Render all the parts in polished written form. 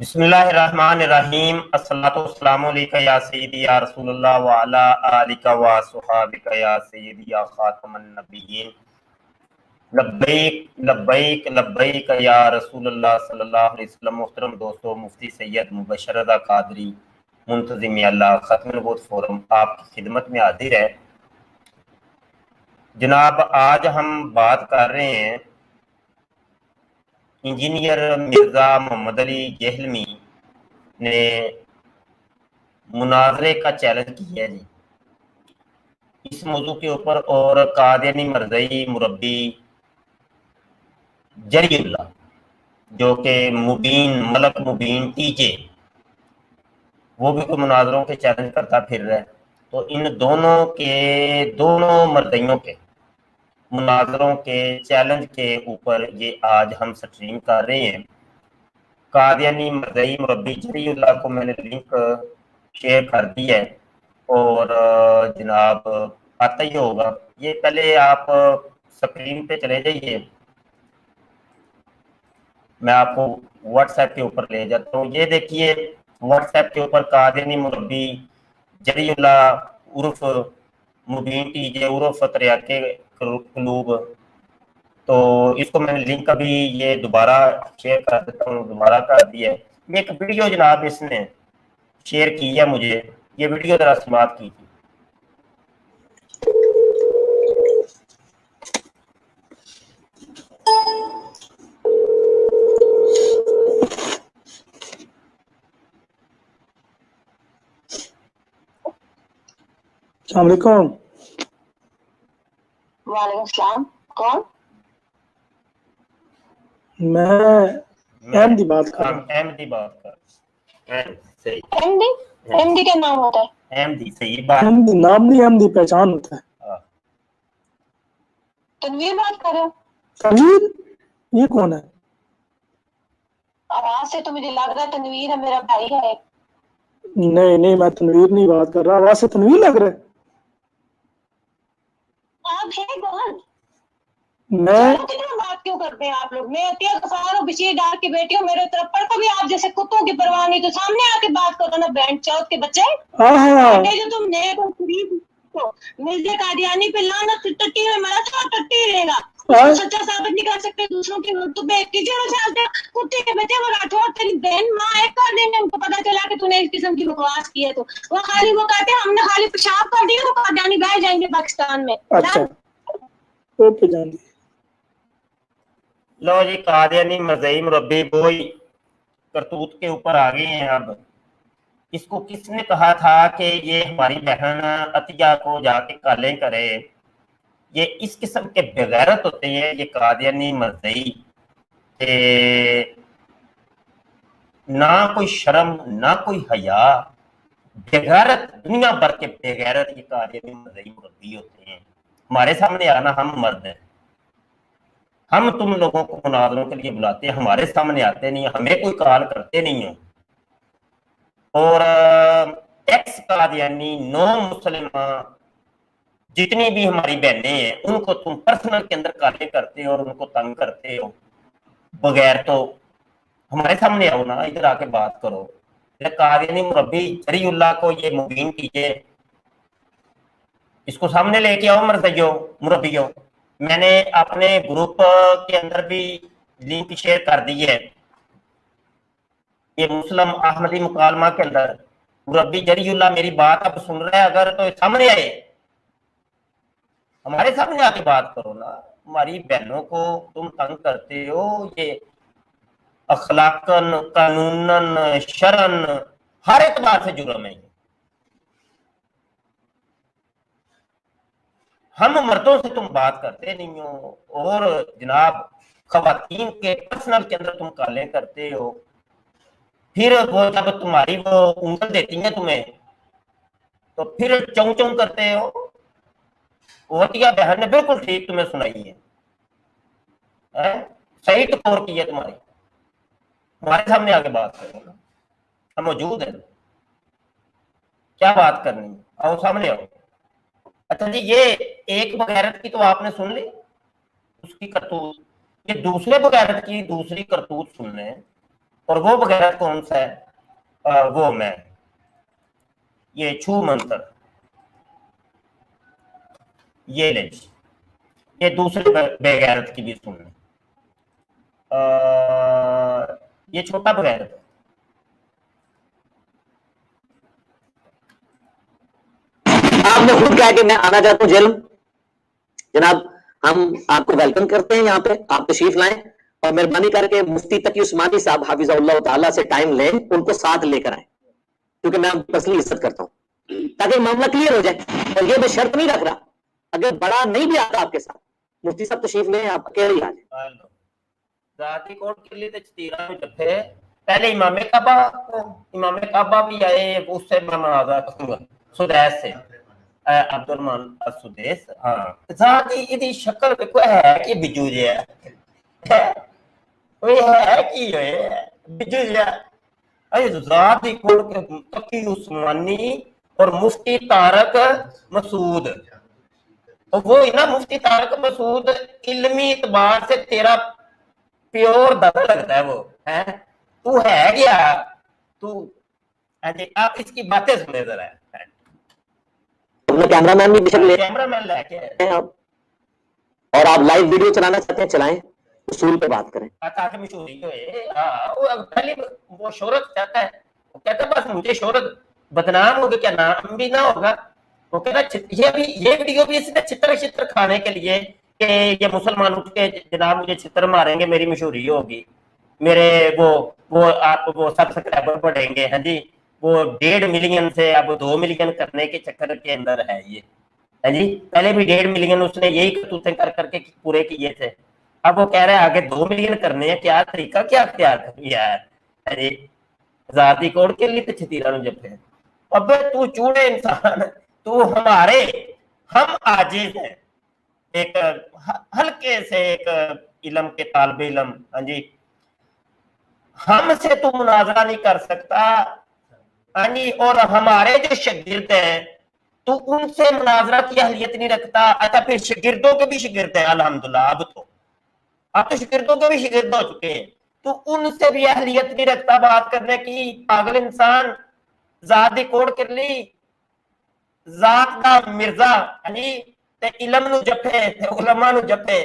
बिस्मिल्लाहिर्रहमानिर्रहीम। अस्सलातु वस्सलामु अलैका या सय्यदी या रसूल अल्लाह व अला आलिका व सुहाबिका या सय्यदी या खातमन नबिय्यीन। लब्बैक लब्बैक लब्बैक या रसूल अल्लाह सल्लल्लाहु अलैहि वसल्लम। मोहतरम दोस्तों, मुफ्ती सैयद मुबशर रज़ा कादरी मुंतज़िम अल्लाह खत्म नबूवत फोरम आपकी खिदमत में हाजिर है। जनाब, आज हम बात कर रहे हैं इंजीनियर मिर्ज़ा मोहम्मद अली जहलमी ने मुनाजरे का चैलेंज किया है जी इस मौजू के ऊपर। और कादियानी मरज़ई मुरब्बी जरीउल्लाह जो कि मुबीन मलक मुबीन टीजे वो भी कोई मुनाजरों के चैलेंज करता फिर रहा है। तो इन दोनों मरज़इयों के मुनाजरों के चैलेंज के ऊपर ये आज हम स्ट्रीम कर रहे हैं। कादियानी मरज़ई मुरब्बी जरीउल्लाह को मैंने लिंक शेयर कर दी है और जनाब आता ही होगा। ये पहले आप स्क्रीन पे चले जाइए, मैं आपको व्हाट्सएप के ऊपर ले जाता हूँ। ये देखिए, व्हाट्सएप के ऊपर कादियानी मुरब्बी जरीउल्लाह उर्फ मुबीन टीजे उर्फ तरियाके कलूब, तो इसको मैंने लिंक अभी ये दोबारा शेयर कर देता हूँ, दोबारा कर दिया है। ये एक वीडियो जनाब इसने शेयर की है मुझे, ये वीडियो जरा समाप्त की थी। अस्सलामुअलैकुम। वालेकुम सलाम। कौन? मैं एमडी बात कर रहा हूँ। एमडी बात कर। सही। एमडी? एमडी क्या नाम होता है? एमडी सही बात। एमडी नाम नहीं, एमडी पहचान होता है। तनवीर बात कर रहे हो? तनवीर? ये कौन है? आवाज से तो मुझे लग रहा है तनवीर है, मेरा भाई है। नहीं नहीं, मैं तनवीर नहीं बात कर रहा। आवाज से तनवीर लग रहा है। आप हैं कौन? मैं कितना बात क्यों करते हैं आप लोग? मैं अतिया गफार और बशीर डार की बेटी हूँ। मेरे तरफ पर कभी आप जैसे कुत्तों की परवाह नहीं, तो सामने आके बात करो ना, बैंड चौथ के बच्चे। जो तुम नए को खरीद तो मिर्जे कादियानी पे लानत, टट्टी में मरा था, टट्टी रहेगा। सच्चा साबित नहीं कर सकते दूसरों की तुम टीचर चलते कुत्ते के बच्चे। वो राठौर तेरी बहन माँ एक कर देंगे, उनको पता चला कि तूने इस किस्म की बकवास की है तो वो खाली वो कहते हैं हमने खाली पेशाब कर दिया तो कादियानी बह जाएंगे पाकिस्तान में। अच्छा, ओके जान दी। लो जी, कादियानी मरज़ई मुरब्बी वही करतूत के ऊपर आ गए हैं। अब इसको किसने कहा था कि ये हमारी बहन अतिया को जाके कालें करे? ये इस किस्म के बेगैरत होते हैं ये कादियानी मरज़ई के, ना कोई शर्म ना कोई हया, बेगैरत, दुनिया भर के बेगैरत ये कादियानी मरज़ई मुरब्बी होते हैं। हमारे सामने आना, हम मर्द हैं, हम तुम लोगों को मुनाजरों के लिए बुलाते हैं, हमारे सामने आते नहीं, हमें कोई कॉल करते नहीं हो। और एक्स कादियानी नो मुसलमा जितनी भी हमारी बहनें हैं उनको तुम पर्सनल के अंदर काले करते हो और उनको तंग करते हो बगैर। तो हमारे सामने आओ ना, इधर आके बात करो। कादियानी मुरब्बी जरीउल्लाह को ये मुबीन कीजिए, इसको सामने लेके आओ मरज़इयों मुरब्बियों। मैंने अपने ग्रुप के अंदर भी लिंक शेयर कर दी है। ये मुस्लिम अहमदी मुकालमा के अंदर मुरब्बी जरीउल्लाह मेरी बात अब सुन रहे हैं अगर, तो सामने आए, हमारे सामने आके बात करो ना। हमारी बहनों को तुम तंग करते हो, ये अखलाकन कानूनन शरन हर एतबार से जुर्म है। हम मर्दों से तुम बात करते नहीं हो और जनाब खवातीन के पर्सनल के अंदर तुम कालें करते हो। फिर वो जब तुम्हारी वो उंगल देती है तुम्हें तो फिर चौं चौं करते हो। वतिया बहन ने बिल्कुल ठीक तुम्हें सुनाई है, सही टकोर की है तुम्हारी। हमारे सामने आके बात करो ना, हम मौजूद है, क्या बात करनी है, आओ सामने आओ। अच्छा जी, ये एक बगैरत की तो आपने सुन ली, उसकी करतूत। ये दूसरे बगैरत की दूसरी करतूत सुन लें। اور وہ بغیرت کون سا ہے؟ وہ میں یہ چھو منتر، یہ لے جی، یہ دوسرے بے غیرت کی بھی سن لیں، یہ چھوٹا بغیرت ہے۔ آپ نے خود کہا کہ میں آنا چاہتا ہوں جیل میں۔ جناب ہم آپ کو ویلکم کرتے ہیں یہاں پہ، آپ تشریف لائیں اور مہربانی کر کے مفتی تقی عثمانی صاحب حافظ اللہ تعالیٰ سے ٹائم لیں، ان کو ساتھ لے کر آئیں، کیونکہ میں پرسنلی عزت کرتا ہوں، تاکہ معاملہ کلیئر ہو جائے۔ اور یہ میں شرط نہیں رکھ رہا، اگر بڑا نہیں بھی آتا آپ کے ساتھ، مفتی صاحب تشریف لیں، آپ اکیلے ہی آ جائیں۔ ذاتی کوٹ کے لیے تو چتیرا میں جب تھے پہلے امام کعبہ بھی آئے، اس سے میں مناظرہ کروں گا سدیس سے، عبد الرحمان سدیس، ہاں ذاتی یہ شکل پہ کوئی ہے کہ بجو جی ہے، کوئی ہے کہ بجو جی ہے، ذاتی کوٹ کے تقی عثمانی اور مفتی طارق مسعود، وہ نا مفتی طارق مسعود علمی اعتبار سے تیرا پیور دادا لگتا ہے، وہ ہے تو ہے کیا تو، آپ اس کی باتیں سنے ذرا، کیمرہ مین بھی بے شک لے کیمرہ مین لے کے آپ، اور آپ لائیو ویڈیو چلانا چاہتے ہیں چلائیں، اصول پہ بات کریں۔ تاکہ مشہوری ہوئے، پہلے وہ شہرت چاہتا ہے، وہ کہتا ہے بس مجھے شہرت بدنام ہوگی، کیا نام بھی نہ ہوگا، وہ کہتا یہ ویڈیو بھی اس نے چھتر کھانے کے لیے کہ یہ مسلمان اٹھ کے جناب مجھے چھتر ماریں گے، میری مشہوری ہوگی، میرے وہ آپ وہ سبسکرائبر بڑھیں گے، ہاں جی، وہ 1.5 ملین سے اب 2 ملین کرنے کے چکر کے اندر ہے یہ، ہاں جی، پہلے بھی 1.5 ملین اس نے یہی کرتوتیں کر کے پورے کیے تھے، اب وہ کہہ رہے ہیں آگے 2 ملین کرنے ہیں، کیا طریقہ کیا اختیار کر لیا ہے، ہاں جی، ذاتی کوڑ کے لیے تو چھتیرا جب ہے، اب تو چوڑے انسان، تو ہم عاجز ہیں، ایک ہلکے سے ایک علم کے طالب علم، ہاں جی، ہم سے تو مناظرہ نہیں کر سکتا، ہاں جی، اور ہمارے جو شاگرد ہیں تو ان سے مناظرہ کی اہلیت نہیں رکھتا، اچھا پھر شاگردوں کے بھی شاگرد ہیں الحمدللہ، اب تو شاگردوں کے بھی شاگرد ہو چکے ہیں، تو ان سے بھی اہلیت نہیں رکھتا بات کرنے کی، پاگل انسان، ذات دی کوڑ کر لی، ذات دا مرزا، یعنی تے علم نو جپے تے علماء نو جپے۔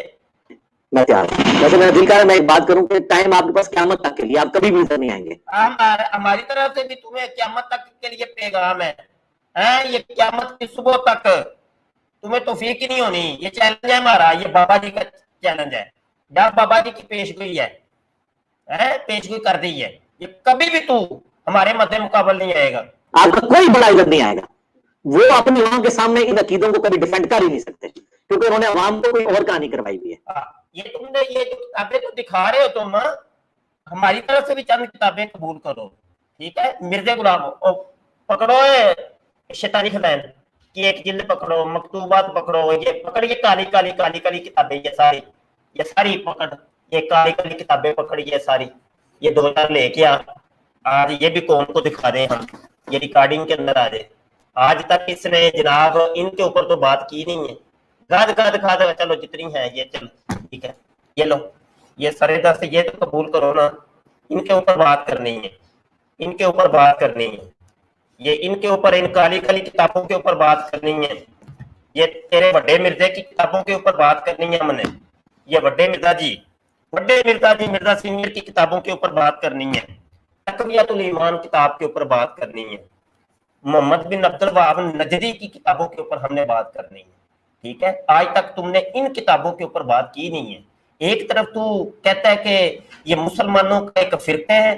میں تیار ہوں، ویسے میرا دل کر رہا ہے میں ایک بات کروں کہ ٹائم آپ کے پاس قیامت تک کے لیے، آپ کبھی بھی ادھر نہیں آئیں گے۔ ہماری طرف سے بھی تمہیں قیامت تک کے لیے پیغام ہے، یہ قیامت کی صبح تک تمہیں توفیق ہی نہیں ہونی، یہ چیلنج ہے ہمارا، یہ بابا جی کا چیلنج ہے، جب بابا جی کی پیشگوئی ہے، پیشگوئی کر دی ہے، یہ کبھی بھی تو ہمارے مد مقابل نہیں آئے گا، آپ کا کوئی بڑا ادھر نہیں آئے گا، وہ اپنی عوام کے سامنے ان عقیدوں کو کبھی ڈیفینڈ کر ہی نہیں سکتے، کیونکہ انہوں نے عوام کو کوئی اور کہانی کروائی ہوئی ہے۔ یہ تم نے یہ جو کتابیں تو دکھا رہے ہو تم، ہماری طرف سے بھی چند کتابیں قبول کرو، ٹھیک ہے، مرزا غلام پکڑو شیطانی خزائن کی ایک جلد پکڑو، مکتوبات پکڑو، یہ پکڑیے کالی کالی کالی کالی کتابیں، یہ ساری پکڑ، یہ کالی کالی کتابیں پکڑیے ساری، یہ 2 لے کے آج یہ بھی قوم کو دکھا دیں ہم، یہ ریکارڈنگ کے اندر آ جائے، آج تک اس نے جناب ان کے اوپر تو بات کی نہیں ہے، دکھا دے، چلو جتنی ہے یہ چل ٹھیک ہے، یہ لو، یہ سرے دست یہ تو قبول کرو نا، ان کے اوپر بات کرنی ہے، ان کے اوپر بات کرنی ہے، یہ ان کے اوپر ان کالی کالی کتابوں کے اوپر بات کرنی ہے، یہ تیرے بڑے مرزا کی کتابوں کے اوپر بات کرنی ہے ہم نے، یہ بڑے مرزا جی مرزا سینئر کی کتابوں کے اوپر بات کرنی ہے، تقویۃ الایمان کتاب کے اوپر بات کرنی ہے، محمد بن عبد الوہاب نجدی کی کتابوں کے اوپر ہم نے بات کرنی ہے، ٹھیک ہے، آج تک تم نے ان کتابوں کے اوپر بات کی نہیں ہے، ایک طرف تو کہتا ہے کہ یہ مسلمانوں کا ایک فرقہ ہے،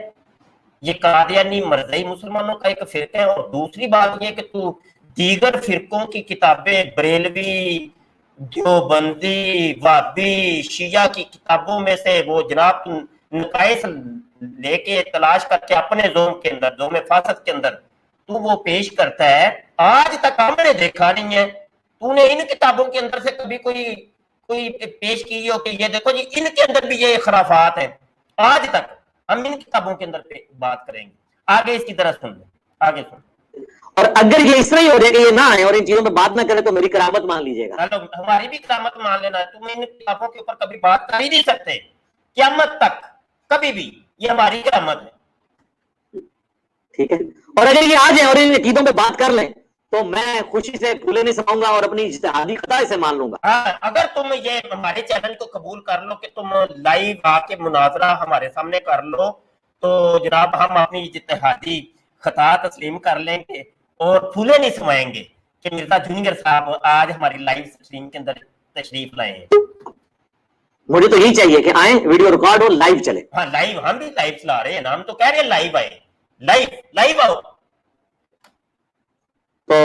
یہ قادیانی مرزائی مسلمانوں کا ایک فرقہ ہے، اور دوسری بات یہ کہ تو دیگر فرقوں کی کتابیں بریلوی، دیوبندی، وہابی، شیعہ کی کتابوں میں سے وہ جناب نقائص لے کے تلاش کر کے اپنے زوم کے اندر، زوم فاسد کے اندر تو وہ پیش کرتا ہے، آج تک ہم نے دیکھا نہیں ہے، تو نے ان کتابوں کے اندر سے کبھی کوئی پیش کی ہو کہ یہ دیکھو جی ان کے اندر بھی یہ خرافات ہیں، آج تک ہم ان کتابوں کے اندر پہ بات کریں گے، آگے اس کی طرح سن لیں، آگے سن لیں۔ اور اگر یہ اس طرح ہی ہو جائے کہ یہ نہ آئے اور ان چیزوں پہ بات نہ کرے تو میری کرامت مان لیجیے گا۔ ہماری بھی کرامت مان لینا ہے، تم ان کتابوں کے اوپر کبھی بات کر ہی نہیں سکتے قیامت تک، کبھی بھی، یہ ہماری کرامت ہے۔ ٹھیک ہے. اور اگر یہ آ جائیں اور ان عقیدوں پہ بات کر لیں تو میں خوشی سے پھولے نہیں سماؤں گا اور اپنی اجتہادی خطا اسے مان لوں گا. ہاں اگر تم یہ ہمارے چینل کو قبول کر لو کہ تم لائیو آ کے مناظرہ ہمارے سامنے کر لو تو جناب ہم اپنی اجتہادی خطا تسلیم کر لیں گے اور پھولے نہیں سمائیں گے کہ مرزا جونیئر صاحب آج ہماری لائیو اسٹریم کے اندر تشریف لائے ہیں. مجھے تو یہی چاہیے کہ آئیں, ویڈیو ریکارڈ ہو, لائیو چلے. ہاں لائیو, ہم بھی لائیو چلا رہے ہیں نا, ہم تو کہہ رہے ہیں لائیو آئے, لائیو آؤ. تو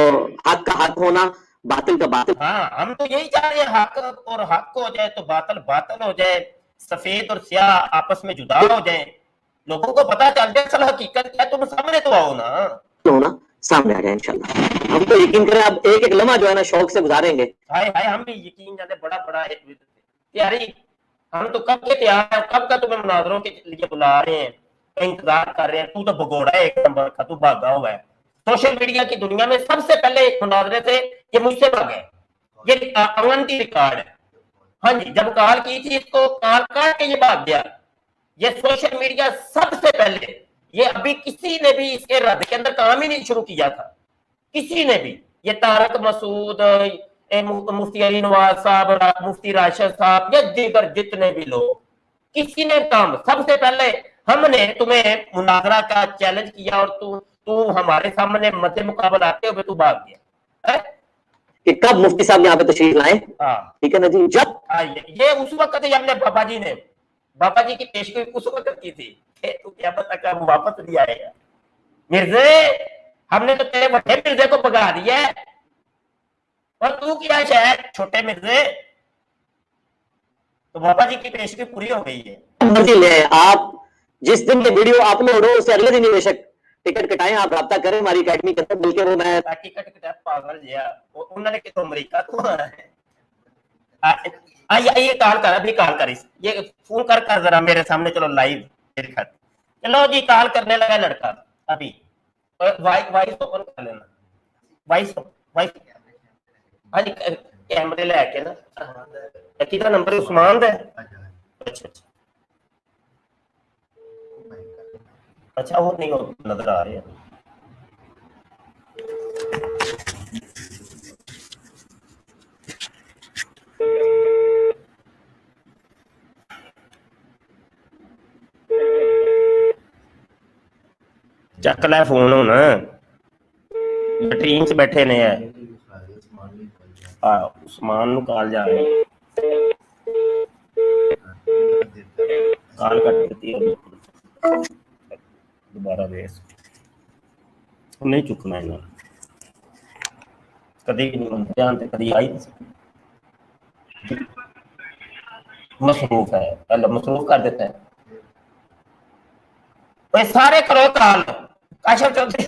حق کا حق ہونا, باطل کا باطل. ہاں ہم تو یہی چاہ رہے ہیں حق اور حق ہو جائے تو باطل باطل ہو جائے, سفید اور سیاہ آپس میں جدا ہو جائیں, لوگوں کو پتا چل جائے اصل حقیقت کیا, تم سامنے تو آؤ نا. ہونا سامنے آ جائے انشاءاللہ. ہم تو یقین کریں اب ایک ایک لمحہ جو ہے نا شوق سے گزاریں گے. ہائے ہائے ہم بھی یقین جانے بڑا بڑا تیاری, ہم تو کب کے تیار ہیں, کب کا تمہیں مناظروں کے لیے بلا رہے ہیں, انتظار کر رہے ہیں. تو بھگوڑا ہے ایک نمبر کا, تو بھاگا ہوا ہے. سوشل میڈیا کی دنیا میں سب سے پہلے مناظرے سے یہ مجھ سے بھاگا ہے, یہ اونتی ریکارڈ ہے. ہاں جی, جب کال کی تھی اس کو کال کاٹ کے یہ بھاگ گیا. یہ سوشل میڈیا سب سے پہلے, یہ ابھی کسی نے بھی اس کے رد کے اندر کام ہی نہیں شروع کیا تھا, کسی نے بھی. یہ طارق مسعود, مفتی علی نواز صاحب, مفتی راشد صاحب, یا دیگر جتنے بھی لوگ, کسی نے کام, سب سے پہلے ہم نے تمہیں مناظرہ کا چیلنج کیا اور تو ہمارے سامنے مد مقابل آتے ہوئے تو بھاگ گیا. کہ کب مفتی صاحب یہاں پہ تشریف لائیں, ٹھیک ہے نا جی, جب یہ اس وقت ہی ہم نے بابا جی کی پیشگوئی اس وقت کی تھی کہ تو کیا پتا کب واپس نہیں آئے گا. مرزے, ہم نے تو تیرے بڑے مرزے کو بگا دیا ہے, اور تو کیا شاید چھوٹے مرزے. تو بابا جی کی پیشگوئی پوری ہو گئی ہے. مرضی لے آپ, جس دن یہ ویڈیو اپلوڈ ہو اس سے اگلے دن ہی بے شک ٹکٹ کٹائیں, آپ رابطہ کریں ہماری اکیڈمی کے اندر, بلکہ وہ میں ٹکٹ کٹا پاگل جیا, انہوں نے کہ تو امریکہ تو آنا ہے. یہ کال کر, ابھی کال کر, یہ فون کر ذرا میرے سامنے, چلو لائیو میرے خط. چلو جی کال کرنے لگا لڑکا ابھی, وائس اوپن کر لینا, وائس. ہاں جی کیمرے لے کے نا, کتنا نمبر عثمان ہے. اچھا اچھا, وہ نہیں نظر آ رہے ہیں. چک لے فون ہونا, لٹرین چ بیٹھے نے. عثمان نو کال جا رہی, کال کٹ دیتی دوبارہ ویس نہیں چکنا ہے, کدی دھیان سے کدی آئی مصروف ہے, پہلے مصروف کر دیتا ہے. سارے کرو کال, کاشف چودھری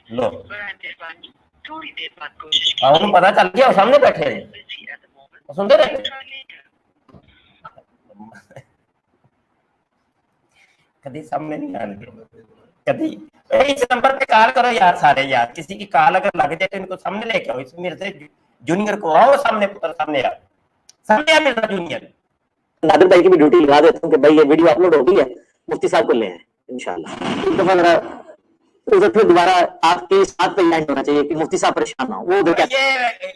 لو پتا چل گیا سامنے بیٹھے ہیں, سنتے رہے کدی سامنے نہیں آن گے, کدی اس نمبر پہ کال کرو یار سارے یار, کسی کی کال اگر لگ جائے تو ان کو سامنے لے کے آؤ, اس میرے سے جونیئر کو آؤ سامنے, پتر سامنے آ, سامنے آ میرا جونیئر. نادر بھائی کی بھی ڈیوٹی لگا دیتا ہوں کہ بھائی یہ ویڈیو اپلوڈ ہو گئی ہے, مفتی صاحب کو لے آئیں انشاءاللہ. ادھر پھر دوبارہ آپ کے ساتھ پہ لائن ہونا چاہیے کہ مفتی صاحب پریشان نہ ہو. وہ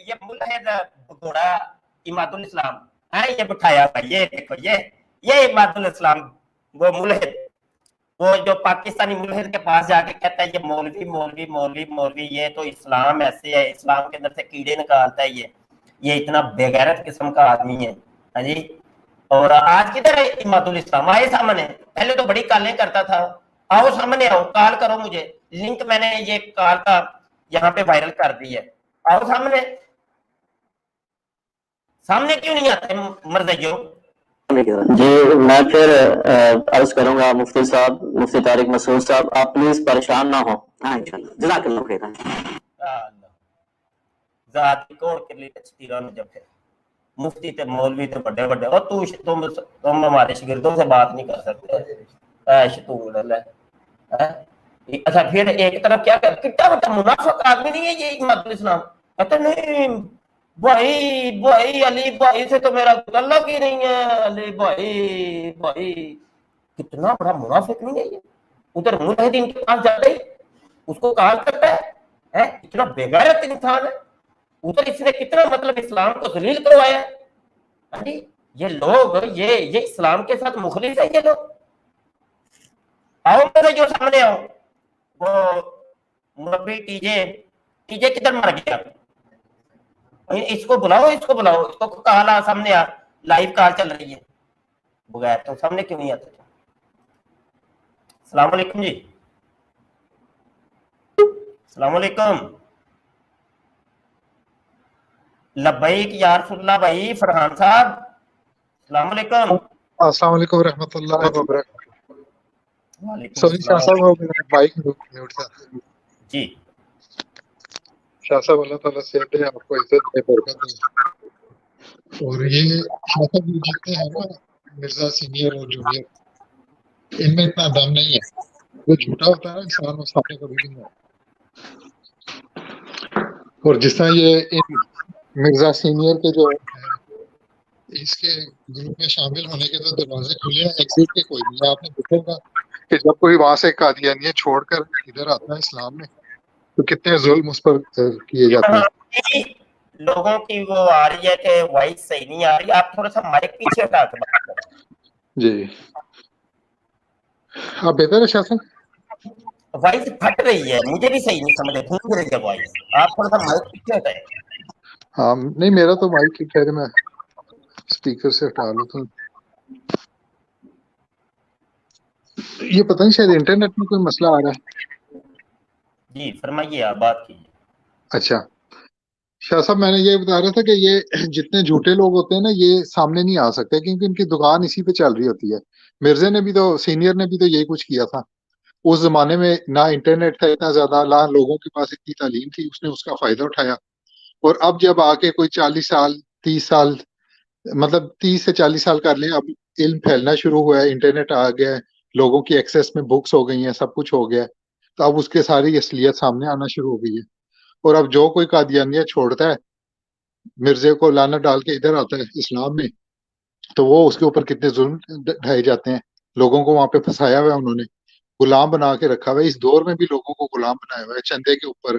یہ ملحد گھوڑا اماد الاسلام ہے, یہ بٹھایا تھا, یہ دیکھو یہ اماد الاسلام, وہ ملحد, وہ جو پاکستانی ملحد کے پاس جا کے کہتا ہے یہ مولوی مولوی مولوی مولوی, یہ تو اسلام ایسے ہے, اسلام کے اندر سے کیڑے نکالتا ہے, یہ اتنا بے غیرت قسم کا آدمی ہے. ہاں جی, اور آج کدھر ہے اماد الاسلام, آئے سامنے, پہلے تو بڑی کالیں کرتا تھا, آؤ سامنے آؤ, کال کرو مجھے, لنک میں نے یہ کال کا یہاں پہ وائرل کر دی ہے, آؤ سامنے. سامنے کیوں نہیں آتے مرضیوں؟ جی میں پھر عرض کروں گا مفتی صاحب, مفتی طارق مسعود صاحب, آپ پلیز پریشان نہ ہو. ہاں انشاءاللہ, جزاک اللہ خیر. ذات کوڑ کے لیے اچھی رن جب ہے مفتی تے مولوی تے بڑے بڑے, اور تم ہمارے شاگردوں سے بات نہیں کر سکتے, شتول ہے. اچھا پھر ایک طرف کیا کر, کتنا بڑا منافق آدمی نہیں ہے یہ اماد الاسلام, کہتے نہیں بھائی علی بھائی سے تو میرا تعلق ہی نہیں ہے, علی بھائی कितना बड़ा मुनाफिक नहीं है ये, उधर मुजाहिदीन के पास जाता ही उसको कहा करता है, इतना बेगैरत इंसान है, उधर इसने कितना मतलब इस्लाम को जलील करवाया है। हाँ जी, ये लोग ये इस्लाम के साथ मुखलिस है ये लोग। आओ मेरे जो सामने आओ, वो मुरब्बी टीजे किधर मर गया, इसको बुलाओ, इसको कहा सामने आ, लाइव कॉल चल रही है, बगैर तो सामने क्यों नहीं आते। अस्सलाम वालेकुम जी, अस्सलाम वालेकुम, लब्बैक या रसूलल्लाह भाई फरहान साहब, अस्सलाम वालेकुम। अस्सलाम वालेकुम रहमतुल्लाहि व बरकातहू। वालेकुम सॉरी शाह अस्सलाम। साहब, मेरा माइक म्यूट था जी शाह साहब, अल्लाह ताला से दे आपको इज्जत दे, बरकत दे। और ये शाह साहब ये जितने हैं ना मिर्जा सीनियर और जूनियर, इनमें इतना दम नहीं है। जो झूठा होता है ना इंसान, वो सामने कभी भी नहीं आता। और जिस तरह ये इन मिर्जा सीनियर के जो इसके ग्रुप में शामिल होने के तो दरवाजे खुले हैं, एग्जिट के कोई नहीं है। आपने देखेगा कि जब कोई वहां से कादियानियत छोड़कर इधर आता है इस्लाम में, तो कितने जुल्म उस पर किए जाते हैं। लोगों की वो आ रही है कि वॉइस सही नहीं आ रही, आप थोड़ा सा माइक पीछे हटा के बात करें। जी आप बेहतर है शाह साहब। वॉइस फट रही है, मुझे भी सही नहीं समझ गूंज रही है वॉइस, आप थोड़ा सा माइक पीछे हटाए। हाँ नहीं, मेरा तो माइक ठीक है, मैं स्पीकर से हटा लूँ तो ये पता नहीं, शायद इंटरनेट में कोई मसला आ रहा है। जी फरमाइए, आप बात कीजिए। अच्छा शाह साहब, मैंने ये बता रहा था कि ये जितने झूठे लोग होते हैं ना, ये सामने नहीं आ सकते क्योंकि इनकी दुकान इसी पे चल रही होती है। मिर्जे ने भी तो, सीनियर ने भी तो यही कुछ किया था। उस जमाने में ना इंटरनेट था इतना ज्यादा, ना लोगों के पास इतनी तालीम थी, उसने उसका फायदा उठाया। और अब जब आके कोई 40 साल 30 साल, मतलब 30 से 40 साल कर लें, अब इल्म फैलना शुरू हुआ है, इंटरनेट आ गया है, लोगों की एक्सेस में बुक्स हो गई हैं, सब कुछ हो गया है, तो अब उसके सारी असलियत सामने आना शुरू हो गई है। और अब जो कोई कादियानियत छोड़ता है, मिर्जे को लाना डाल के इधर आता है इस्लाम में, तो वो उसके ऊपर कितने जुल्म ढाए जाते हैं। लोगों को वहां पे फंसाया हुआ है उन्होंने, गुलाम बना के रखा हुआ है। इस दौर में भी लोगों को गुलाम बनाया हुआ है चंदे के ऊपर।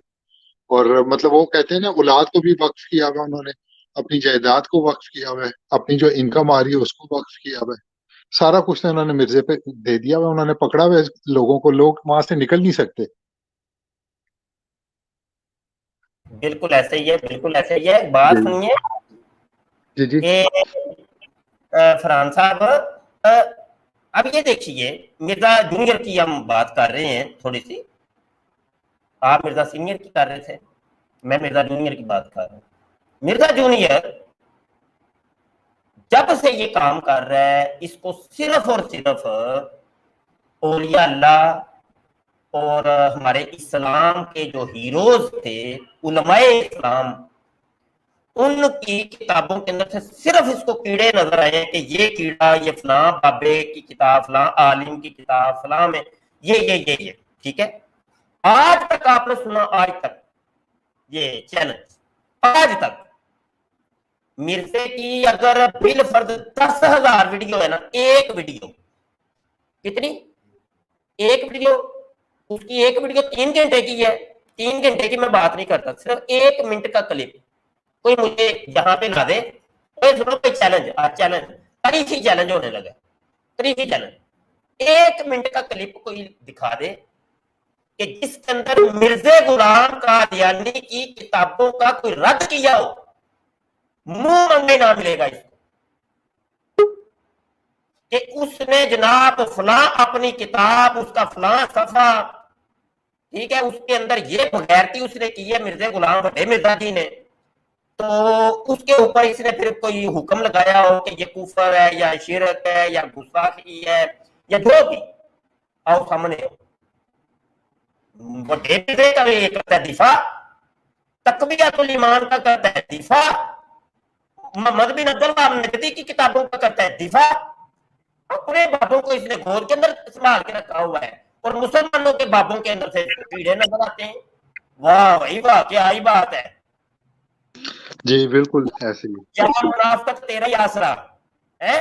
और मतलब वो कहते हैं ना, औलाद को भी वक्फ किया हुआ उन्होंने, अपनी जायदाद को वक्फ किया हुआ है, अपनी जो इनकम आ रही है उसको वक्फ किया हुआ है। सारा कुछ तो उन्होंने मिर्जे पे दे दिया हुआ, उन्होंने पकड़ा हुआ है लोगों को, लोग वहां से निकल नहीं सकते। बिल्कुल ऐसे ही है, बिल्कुल ऐसे ही है। बात सुनिए जी जी फरहान साहब, अब ये देखिए, मिर्जा जूनियर की हम बात कर रहे हैं थोड़ी सी, आप मिर्जा सीनियर की कर रहे थे, मैं मिर्जा जूनियर की बात कर रहा हूँ। मिर्जा जूनियर जब से ये काम कर रहा है, इसको सिर्फ और सिर्फ औलिया अल्लाह और हमारे इस्लाम के जो हीरोज थे, उलमाए इस्लाम, उनकी किताबों के अंदर से सिर्फ इसको कीड़े नजर आए हैं कि ये कीड़ा, ये फलां बाबे की किताब, फलां आलिम की किताब, फलां में ये ठीक है। आज तक आपने सुना, आज तक ये चैलेंज, आज तक मिर्जे की अगर बिल फर्ज 10,000 वीडियो है ना, एक वीडियो कितनी, एक वीडियो, उसकी एक वीडियो 3 घंटे की है, 3 घंटे की मैं बात नहीं करता, सिर्फ 1 मिनट का क्लिप कोई मुझे यहाँ पे ला दे, कोई सुनो कोई चैलेंज, आज चैलेंज तरीफी चैलेंज होने लगा, तरीफी चैलेंज, 1 मिनट का क्लिप कोई दिखा दे कि जिसके अंदर मिर्जे गुलाम कादियानी की किताबों का कोई रद्द किया हो, मुंह मंगे ना मिलेगा इसको कि उसने जनाब फलां अपनी किताब, उसका फलां सफा, ठीक है, उसके अंदर ये बगैरती उसने की है मिर्जे गुलाम बड़े मिर्जा जी ने, तो उसके ऊपर इसने फिर कोई हुक्म लगाया हो कि ये कुफर है या शिरक है या गुस्ताखी है या जो भी, आओ सामने हो। बड़े मिर्जे का ये करता है दिफा, तकवियतुल ईमान का करता है दिफा, मोहम्मद बिन अब्दुल वहाब नजदी की किताबों का करता है दिफा, अपने बाबों को इसने गोद के अंदर संभाल के रखा हुआ है और मुसलमानों के बाबों के अंदर से कीड़े नजर आते हैं। वाह भाई वाह, क्या ही बात है। जी बिल्कुल ऐसे ही। मुनाफिक तेरा ही आसरा है,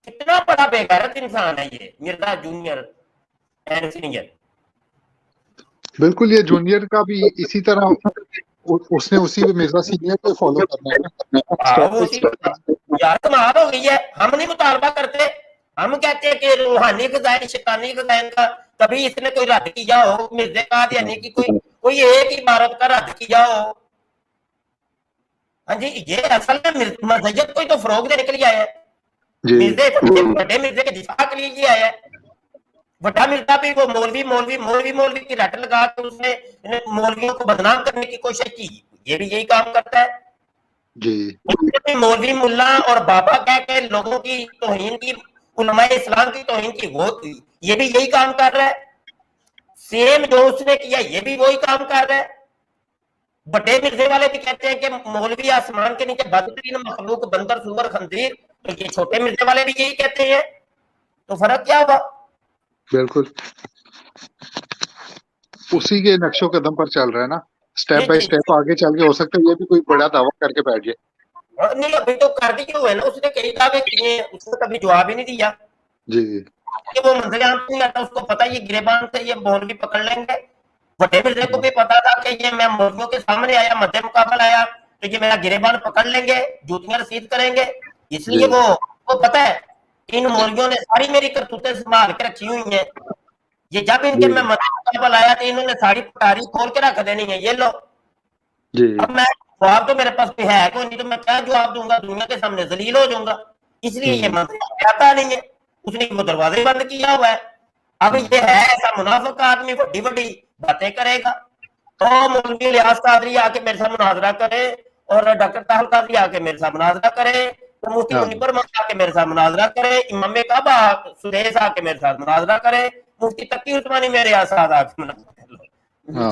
कितना बड़ा बड़ा बेगैरत इंसान है ये मिर्जा जूनियर एंड सीनियर। बिल्कुल, ये जूनियर का भी इसी तरह उसने उसी मिर्जा सीनियर को फॉलो करना है ना। हाँ, वो उसी यार कमाल हो गई है। हम नहीं मुतालबा करते, हम कहते हैं कि रूहानी ग़ज़ाइन शैतानी ग़ज़ाइन का कभी इसने कोई रद्द किया हो, मिर्ज़े कादियानी की कोई एक इबारत का रद्द किया हो। हाँ जी, ये असल में मज़हब कोई तो फरोग देने के लिए आया है, मिर्ज़े बड़े मिर्ज़े के दिफा के लिए आया है। बड़ा मिर्जा भी वो मौलवी की रट लगा के उसने मौलवियों को बदनाम करने की कोशिश की, ये भी यही काम करता है जी। मौलवी मुल्ला और बाबा कह के लोगों की तौहीन की, उलमाए इस्लाम की तौहीन की, वो ये भी यही काम कर रहा है। सेम जो उसने किया ये भी वही काम कर रहा है। बड़े मिर्जे वाले भी कहते हैं कि मौलवी आसमान के नीचे बदतरीन मखलूक बंदर सुअर खंजीर, तो ये छोटे मिर्जे वाले भी यही कहते हैं, तो फर्क क्या हुआ? बिल्कुल उसी के नक्शो कदम पर चल रहा है ना, स्टेप बाय स्टेप आगे चल के हो सकता है ये भी कोई बड़ा दावा करके बैठ जाए। नहीं, अभी तो कर दिए हुए ना, उसने कई दावे किए हैं, उसने कभी जवाब ही नहीं दिया जी कि वो मंजर आम नहीं आता। उसको पता ये गिरेबान से ये मौलवी पकड़ लेंगे। बड़े मिर्जे को भी पता था कि ये मैं मौलवियों के सामने आया, मध्य मुकाबला आया, तो ये मेरा गिरेबान पकड़ लेंगे, जूतियां रसीद करेंगे, इसलिए वो पता है इन मौलवियों ने सारी मेरी करतूतें संभाल के रखी हुई हैं। ये जब इनके मैं मध्य मुकाबला आया तो इन्होंने सारी पटारी खोल के रख देनी है, ये लो जी। अब मैं जवाब तो मेरे पास भी है कोई नहीं, तो मैं क्या जवाब दूंगा, दुनिया के सामने जलील हो जाऊंगा, इसलिए ये मंजर आता नहीं है। उसने वो दरवाजे बंद किया हुआ है। अब ये है ऐसा मुनाफिक आदमी, बड़ी बड़ी बातें करेगा। तो मौलवी लियास कादरी आके मेरे साथ मुनाजरा करे, और डॉक्टर ताहिर कादरी आके मेरे साथ मुनाजरा करे, तो मुफ्ती मुनीबर आके मेरे साथ मुनाजरा करे, इमाम काबा सुदेश आके मेरे साथ मुनाजरा करे, मुफ्ती तकी उस्मानी मेरे साथ आके मुनाजरा।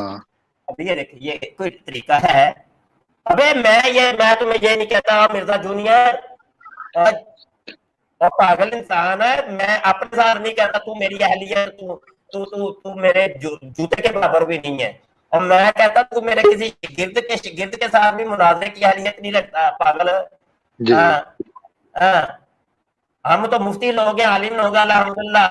अब ये देखिए ये कोई तरीका है? अबे मैं तुम्हें ये नहीं कहता मिर्जा जूनियर और पागल इंसान है, मैं अपने साथ नहीं कहता तू मेरी अहलियत, तू मेरे जूते के बराबर भी नहीं है, और मैं कहता तू मेरे किसी गिर्द के साथ भी मुनाजरे की अहलियत नहीं रखता, पागल। हम तो मुफ्ती लोग हैं, आलिम लोग, अल्हम्दुलिल्लाह।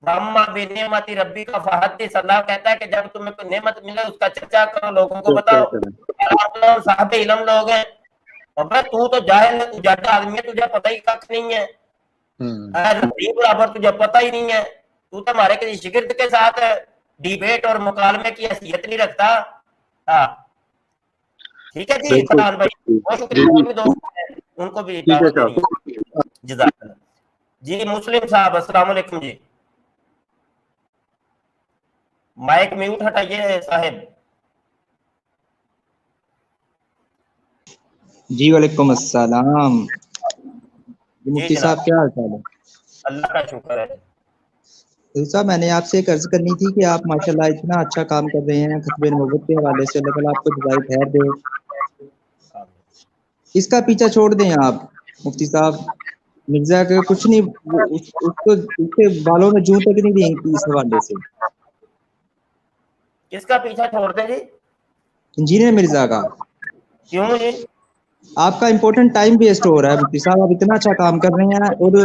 बेनेमती रब्बी का फहदीस, अल्लाह कहता है कि जब तुम्हें कोई नेमत मिले उसका चर्चा करो, लोगों को बताओ। साहब इल्म लोग हैं, और तू तो जाहिल है, तू जट आदमी है, तुझे पता ही कख नहीं है, बराबर तुझे पता ही नहीं है। तू तो हमारे किसी शिगिर्द के साथ डिबेट और मुकालमे की हैसियत नहीं रखता। हाँ ठीक है जी फरहान भाई, बहुत शुक्रिया, उनको भी जज़ाकल्लाह जी। मुस्लिम साहब अस्सलाम वालेकुम जी, माइक म्यूट हटाइए साहब जी। वालेकुम अस्सलाम मुफ्ती साहब, क्या हाल चाल है? अल्लाह का शुक्र है। मुफ्ती साहब, मैंने आपसे एक अर्ज करनी थी कि आप माशाल्लाह इतना अच्छा काम कर रहे हैं खतबे नबूवत के हवाले से, अल्लाह ताला आपको जज़ाए खैर दे। इसका पीछा छोड़ दें आप मुफ्ती साहब, मिर्जा के कुछ नहीं, उसको उसके बालों में जूं तक नहीं देंगी इस हवाले से। किसका पीछा छोड़ दें जी? इंजीनियर मिर्जा का। क्यों जी? आपका इम्पोर्टेंट टाइम वेस्ट हो रहा है मुफ्ती साहब, आप इतना अच्छा काम कर रहे हैं और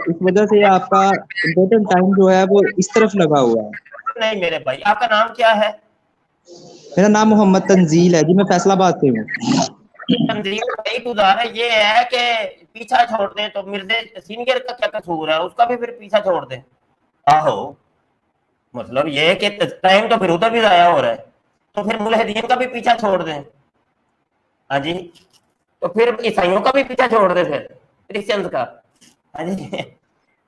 इस वजह से आपका इम्पोर्टेंट टाइम जो है वो इस तरफ लगा हुआ है। नहीं मेरे भाई, आपका नाम क्या है? मेरा नाम मोहम्मद तंजील है जी, मैं फैसलाबाद से हूँ। तंजील भाई, गुजारा ये है कि पीछा छोड़ दें, तो मिर्जे सीनियर का क्या कसूर है, उसका भी फिर पीछा छोड़ दें। आहो, मतलब ये है कि टाइम तो फिर उधर भी जाया हो रहा है, तो फिर मुल्हिदीन का भी पीछा छोड़ दें। हाँ जी, तो फिर ईसाइयों का भी पीछा छोड़ दे, फिर क्रिश्चियंस का। हाँ जी,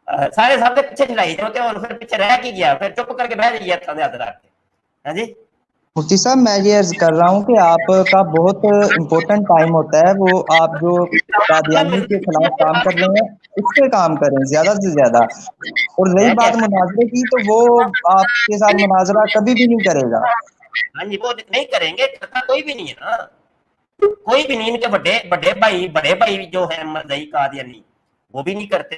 सारे साहब पीछे चलाई होते हैं, और फिर पीछे रह की गया, फिर चुप करके बह जाइए याद रख के। हाँ जी मुफ्ती साहब, मैं ये अर्ज कर रहा हूँ कि आपका बहुत इम्पोर्टेंट टाइम होता है, वो आप जो कादियानी के खिलाफ काम कर रहे हैं उस पे काम करें ज्यादा से ज्यादा। और रही बात मुनाजरे की, तो वो आपके साथ मुनाजरा कभी भी नहीं करेगा। हाँ जी, वो नहीं करेंगे, करता कोई भी नहीं है ना, कोई भी नहीं। इनके बड़े भाई जो है मज़हबी कादियानी, वो भी नहीं करते,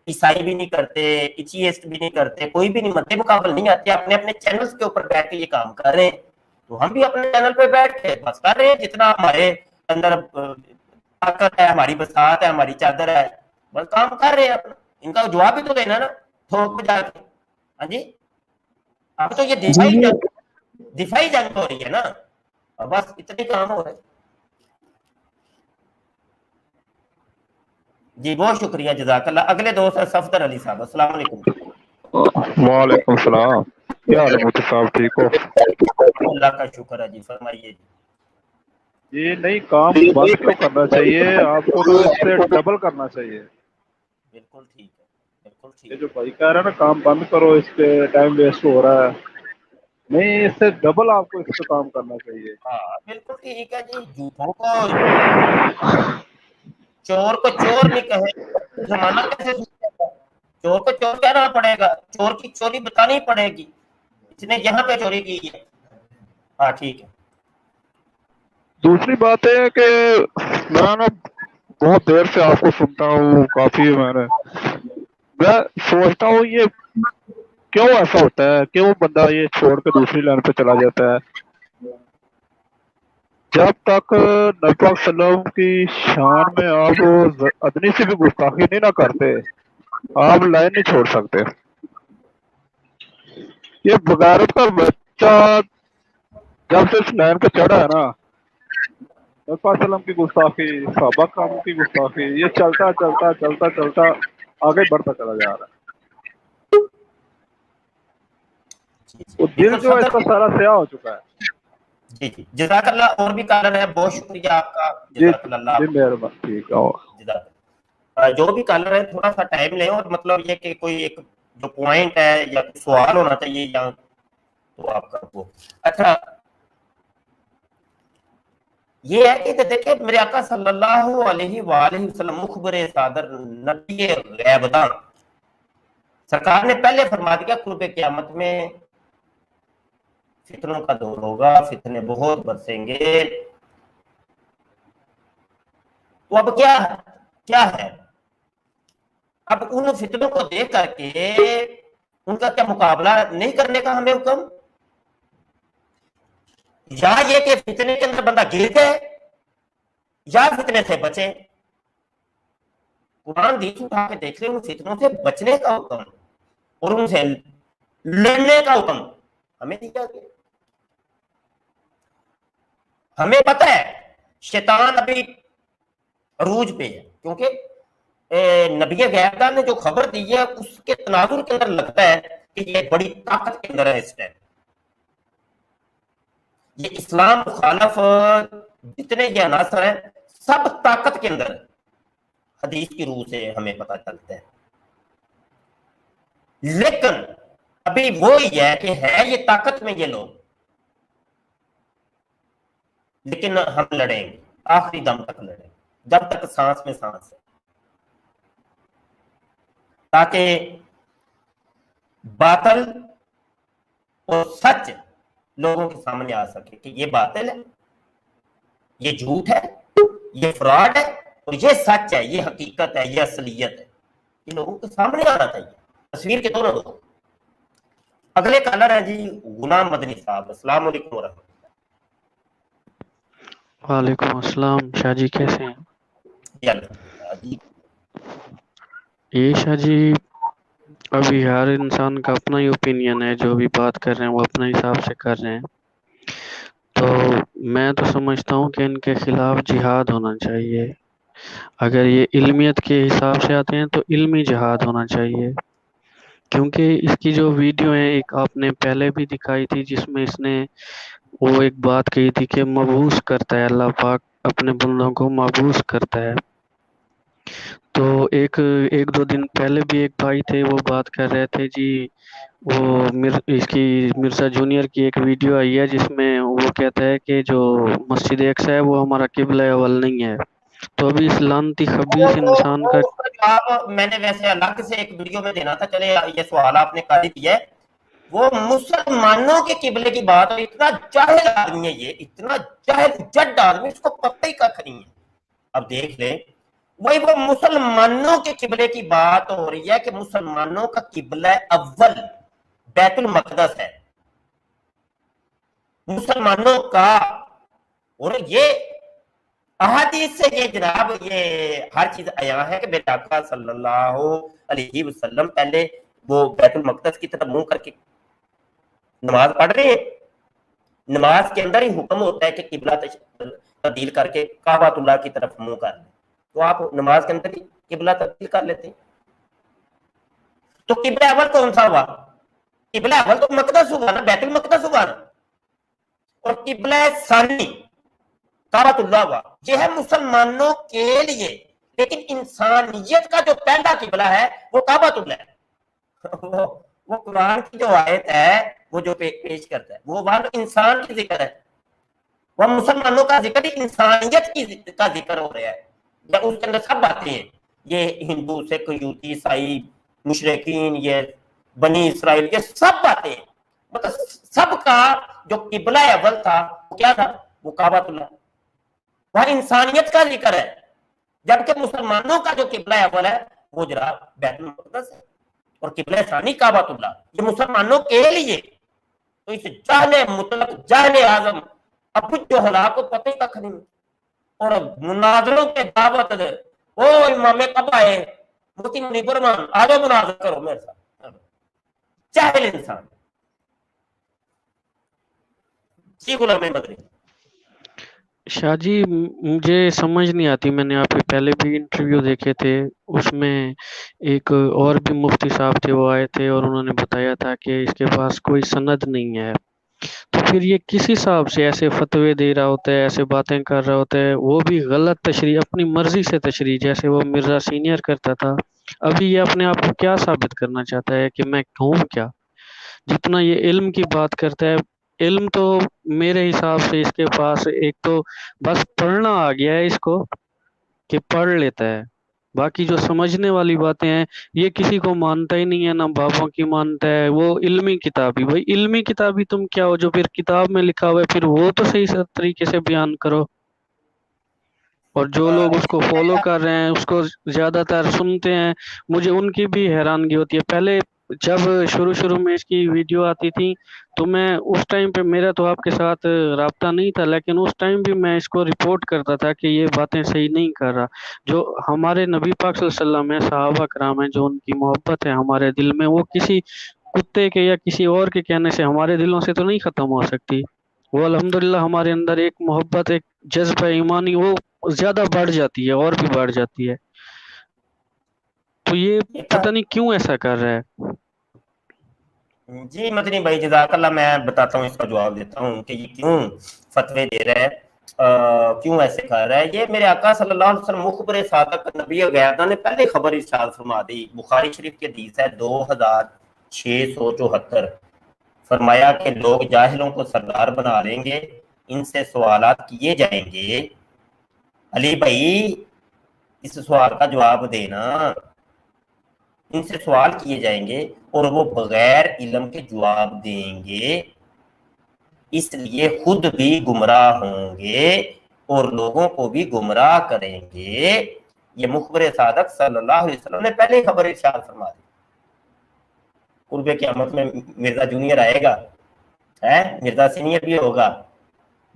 ईसाई भी नहीं करते, एथियस्ट भी नहीं करते, कोई भी नहीं, मध्य मुकाबले नहीं आते, अपने अपने चैनल्स के ऊपर बैठ के ये काम कर रहे हैं। तो हम भी अपने चैनल पे बैठ के बस कर रहे हैं, जितना हमारे अंदर ताकत है, हमारी बसात है, हमारी चादर है, बस काम कर रहे हैं अपना। ان کا جواب بھی تو دینا نا تھوک بجا کے. ہاں جی اب تو یہ دفاعی جنگ ہو رہی ہے نا, بس اتنے کام ہو رہے ہیں. جی بہت شکریہ, جزاک اللہ. اگلے دوست ہے صفدر علی صاحب. السلام علیکم. وعلیکم السلام. کیا حال ہے مفتی صاحب, ٹھیک ہو؟ اللہ کا شکر ہے جی, فرمائیے جی. جی نہیں, کام بند کیوں کرنا چاہیے آپ کو, تو اس سے ڈبل کرنا چاہیے. بالکل ٹھیک ہے, بالکل یہ ٹھیک جو ہے. بھائی کہہ رہا ہے نا کام بند کرو, اس پہ ٹائم ویسٹ ہو رہا ہے, نہیں اس سے ڈبل آپ کو اس پہ کام کرنا چاہیے. ہاں بالکل ٹھیک ہے جی. جھوٹوں کو چور کو چور نہیں کہے زمانہ کیسے سنتا ہے؟ چور کو چور کہنا پڑے گا, چور کی چوری بتانی پڑے گی, اس نے یہاں پہ چوری کی ہے. ہاں ٹھیک ہے. دوسری بات ہے کہ میں نا بہت دیر سے آپ کو سنتا ہوں, کافی میں سوچتا ہوں یہ کیوں ایسا ہوتا ہے, کیوں بندہ یہ چھوڑ کے دوسری لائن پہ چلا جاتا ہے. جب تک نبی پاک صلی اللہ علیہ وسلم کی شان میں آپ ادنی سے بھی گستاخی نہیں نہ کرتے, آپ لائن نہیں چھوڑ سکتے. یہ بغیرت کا بچہ جب سے اس لائن پہ چڑھا ہے نا, نبی پاک صلی اللہ علیہ وسلم کی گستاخی, صحابہ کرام کی گستاخی, یہ چلتا چلتا چلتا چلتا آگے بڑھتا چلا جا رہا ہے. جی جی وہ دل بالکل جو ہے اس صدر کا سارا سیاہ ہو چکا ہے. جی جی جزاک اللہ. اور بھی کالر ہے, بہت شکریہ آپ کا, جی جزاک اللہ. جی مہربانی, ٹھیک ہے. جزاک اللہ. جو بھی کالر ہے تھوڑا سا ٹائم لیں, اور مطلب یہ کہ کوئی ایک جو پوائنٹ ہے یا سوال ہونا چاہیے یا تو آپ کا وہ. اچھا یہ ہے کہ دیکھیں میرے آقا صلی اللہ علیہ وآلہ وسلم مخبر صادر نبی غیب داں, سرکار نے پہلے فرما دیا قرب قیامت میں فتنوں کا دور ہوگا, فتنے بہت برسیں گے. تو اب کیا ہے اب ان فتنوں کو دیکھ کر کے ان کا کیا مقابلہ نہیں کرنے کا ہمیں حکم, یا یہ کہ فتنے کے اندر بندہ گر گئے یا فتنے سے بچے. قرآن حدیث اٹھا کے دیکھ لیں, ان فتنوں سے بچنے کا حکم اور ان سے لڑنے کا حکم ہمیں دیا گیا. ہمیں پتہ ہے شیطان ابھی عروج پہ ہے, کیونکہ نبی غیب داں نے جو خبر دی ہے اس کے تناظر کے اندر لگتا ہے کہ یہ بڑی طاقت کے اندر ہے اس ٹائم. یہ اسلام مخالف جتنے یہ عناصر ہیں سب طاقت کے اندر ہے, حدیث کی روح سے ہمیں پتہ چلتا ہے. لیکن ابھی وہی ہے کہ ہے یہ طاقت میں یہ لوگ, لیکن ہم لڑیں گے, آخری دم تک لڑیں گے, جب تک سانس میں سانس ہے, تاکہ باطل اور سچ لوگوں کے سامنے آ سکے کہ یہ باطل ہے, یہ جھوٹ ہے, یہ فراڈ ہے, اور یہ سچ ہے, یہ حقیقت ہے, یہ اصلیت ہے. یہ لوگوں کے سامنے آنا چاہیے تصویر کے دونوں دو. اگلے کالر ہے جی غلام مدنی صاحب. السلام علیکم ورحمۃ اللہ. وعلیکم السلام. شاہ جی کیسے ہیں؟ جی الحمدللہ. جی یہ شاہ جی ابھی ہر انسان کا اپنا ہی اوپینین ہے, جو بھی بات کر رہے ہیں وہ اپنے حساب سے کر رہے ہیں. تو میں تو سمجھتا ہوں کہ ان کے خلاف جہاد ہونا چاہیے. اگر یہ علمیت کے حساب سے آتے ہیں تو علمی جہاد ہونا چاہیے, کیونکہ اس کی جو ویڈیو ہے ایک آپ نے پہلے بھی دکھائی تھی جس میں اس نے وہ ایک بات کہی تھی کہ مبعوث کرتا ہے اللہ پاک, اپنے بندوں کو مبعوث کرتا ہے. تو ایک دو دن پہلے بھی ایک بھائی تھے, وہ بات کر رہے تھے جی وہ اس کی مرزا جونیئر کی ایک ویڈیو آئی ہے جس میں وہ کہتا ہے کہ جو مسجد اقصی ہے وہ ہمارا قبلہ اول نہیں ہے. تو ابھی اس لعنتی خبیث انسان کا اس کا جواب میں نے ویسے الگ سے ایک ویڈیو میں دینا تھا, چلے یہ سوال آپ نے کر دیا ہے. وہ مسلمانوں کے قبلے کی بات, اور اتنا جاہل آدمی ہے یہ, اتنا جاہل جڈ آدمی, اس کو پتہ ہی کھ نہیں ہے. اب دیکھ لیں وہی وہ مسلمانوں کے قبلے کی بات ہو رہی ہے کہ مسلمانوں کا قبلہ اول بیت المقدس ہے مسلمانوں کا, اور یہ अहादीस से ये जनाब ये हर चीज आया है कि मेरे आका सल्लल्लाहु अलैहि वसल्लम पहले वो बैतुल मक़दस की तरफ मुंह करके नमाज पढ़ रहे हैं। नमाज के अंदर ही हुक्म होता है कि किबला तब्दील करके काबतुल्लाह की तरफ मुंह कर लें, तो आप नमाज के अंदर ही किबला तब्दील कर लेते हैं। तो किबला अव्वल कौन सा हुआ? किबला अव्वल तो मक़दस हुआ ना, बैतुल मक़दस हुआ ना, और किबला सानी काबतुल्लाह हुआ। यह है मुसलमानों के लिए, लेकिन इंसानियत का जो पहला किबला है वो काबतुल्लाह है। वो कुरान की जो आयत है वो जो पेश करता है वो वहां इंसान की जिक्र है, वह मुसलमानों का जिक्र, इंसानियत की का जिक्र हो रहा है। या उसके अंदर सब बातें हैं, ये हिंदू सिख यूती ईसाई मुशरिकीन ये बनी इसराइल ये सब बातें, मतलब सबका जो किबला अव्वल था वो क्या था? वो काबतुल्लाह, वह इंसानियत का जिक्र है। जबकि मुसलमानों का जो किबला अव्वल है वो जनाब बैतुल मक़दस है और किबला सानी काबतुल्लाह, ये मुसलमानों के लिए। तो इस जाहले मुतलक जाहले आजम अब जो हला को पता ही कख नहीं, और मुनाजरों के दावत दे ओ इमाम कब आए मुफ्ती मुनीब रहमान आ जाओ मुनाजर करो मेरे साथ, जाहिल इंसान। जी गुलाम बदरी। शाह जी मुझे समझ नहीं आती, मैंने आपके पहले भी इंटरव्यू देखे थे, उसमें एक और भी मुफ्ती साहब थे, वो आए थे और उन्होंने बताया था कि इसके पास कोई सनद नहीं है। तो फिर ये किस हिसाब से ऐसे फतवे दे रहा होता है, ऐसे बातें कर रहा होता है, वो भी गलत तशरीह, अपनी मर्जी से तशरीह, जैसे वो मिर्जा सीनियर करता था। अभी ये अपने आप को क्या साबित करना चाहता है कि मैं हूँ क्या? जितना ये इल्म की बात करता है, इल्म तो मेरे हिसाब से इसके पास एक तो बस पढ़ना आ गया है इसको कि पढ़ लेता है, बाकी जो समझने वाली बातें हैं ये किसी को मानता ही नहीं है, ना बाबों की मानता है। वो इल्मी किताबी, भाई इल्मी किताबी तुम क्या हो? जो फिर किताब में लिखा हुआ है फिर वो तो सही तरीके से बयान करो, और जो लोग उसको फॉलो कर रहे हैं उसको ज्यादातर सुनते हैं, मुझे उनकी भी हैरानगी होती है। पहले जब शुरू में इसकी वीडियो आती थी तो मैं उस टाइम पे, मेरा तो आपके साथ राब्ता नहीं था, लेकिन उस टाइम भी मैं इसको रिपोर्ट करता था कि ये बातें सही नहीं कर रहा। जो हमारे नबी पाक सल्लल्लाहु अलैहि वसल्लम है, सहाबा कराम है, जो उनकी मोहब्बत है हमारे दिल में, वो किसी कुत्ते के या किसी और के कहने से हमारे दिलों से तो नहीं खत्म हो सकती। वो अल्हम्दुलिल्लाह हमारे अंदर एक मोहब्बत, एक जज्बा ईमानी वो ज्यादा बढ़ जाती है और भी बढ़ जाती है। तो ये पता नहीं क्यों ऐसा कर रहा है। जी मदनी भाई जज़ाकल्लाह, मैं बताता हूँ, इसका जवाब देता हूँ कि ये क्यों फतवे दे रहा है, क्यों ऐसे कर रहा है। ये मेरे आका सल्लल्लाहु अलैहि वसल्लम मुखबर सादक नबी गैरदा ने पहले खबर इरशाद फरमा दी। बुखारी शरीफ की हदीस है 2674, फरमाया कि लोग जाहिलों को सरदार बना लेंगे, इनसे सवालात किए जाएंगे। अली भाई इस सवाल का जवाब देना, इनसे सवाल किए जाएंगे और वो बगैर इल्म के जवाब देंगे, इसलिए खुद भी गुमराह होंगे और लोगों को भी गुमराह करेंगे। ये मुखबर सादक सल्लल्लाहु अलैहि वसल्लम ने पहले ही खबर इरशाद फरमा दी। कुर्बे क़यामत में मिर्जा जूनियर आएगा, है मिर्जा सीनियर भी होगा,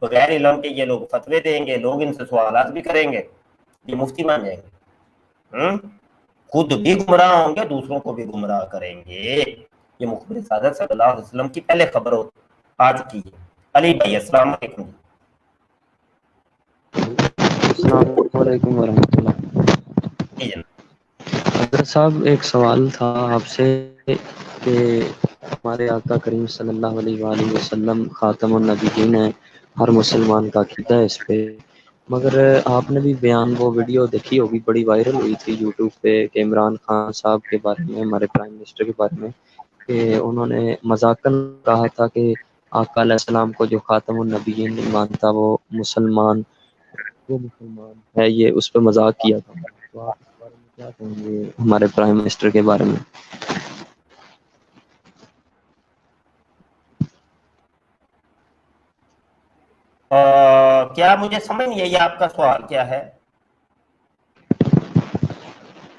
बगैर इल्म के ये लोग फतवे देंगे, लोग इनसे सवालात भी करेंगे, ये मुफ्ती मान जाएंगे, खुद भी गुमराह होंगे, दूसरों को भी गुमराह करेंगे। ये मुखबिर सादक सल्लल्लाहु अलैहि वसल्लम की पहले खबर आ चुकी है। अली भाई अस्सलाम वालेकुम। अस्सलाम वालेकुम वरहमतुल्लाह। अगर साहब एक सवाल था आपसे कि हमारे आका करीम सल्लल्लाहु अलैहि वसल्लम खातमुन नबीयीन है, हर मुसलमान का अकीदा है इस पे, मगर आपने भी बयान वो वीडियो देखी होगी, बड़ी वायरल हुई थी यूट्यूब पे कि इमरान खान साहब के बारे में, हमारे प्राइम मिनिस्टर के बारे में, कि उन्होंने मजाकन कहा था कि आका अलैहिस्सलाम को जो खातमुन नबीयीन नहीं मानता वो मुसलमान है, ये उस पर मजाक किया था। तो आप इस बारे में क्या कहेंगे हमारे प्राइम मिनिस्टर के बारे में? क्या मुझे समझ नहीं आई आपका सवाल क्या है?